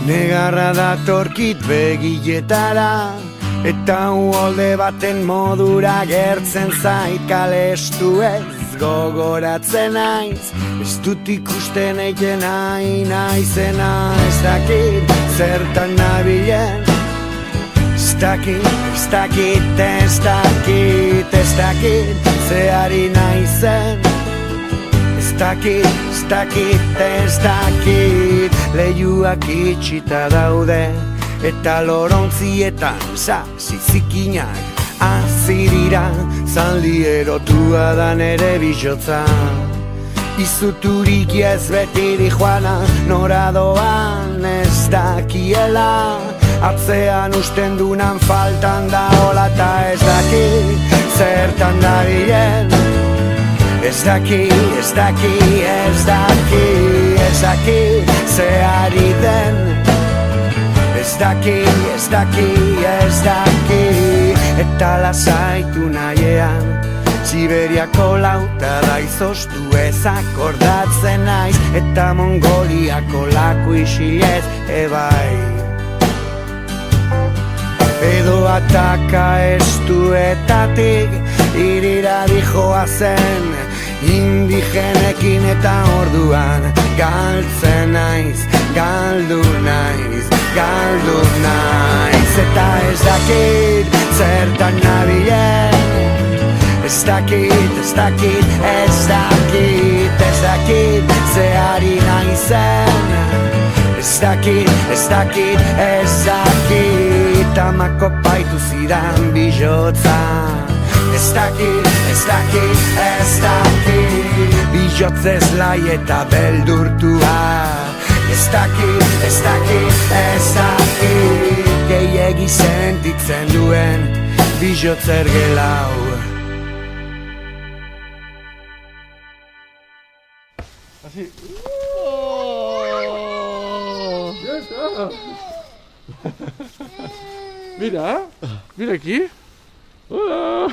Negarra datorkit begietara, eta uholde baten modura gertzen zait. Kalestu ez gogoratzen naiz, ez dut ikusten eiken naizena. Ez dakit zertan nabilen, ez dakit zeari naizen. Ez dakit leiuak itxita daude, eta lorontzietan zizikinak hazi dira. Zaldi erotua da nere bihotza, izuturik ez betiri joana, nora doan ez dakiela. Atzean usten dunan faltan da hola, eta ez dakit zertan dabilen. Ez dakit zeari den. Ez dakit eta lasaitu nahiean. Siberiako lauta daizoztu ez akordatzen naiz, eta Mongoliako laku isiez ebai. Edo ataka estuetatik irira dijoa zen, indigenekin eta orduan galtzen naiz, galdu naiz. Eta ez dakit zertan nabilen, ez dakit zeari naizen. Ez dakit amako paitu zidan bihotza. Ez dakit bihotzez lai eta beldurtua. Ez dakit gehiegi sentitzen duen bihotzer gelau. Así. Mira aquí. Hola.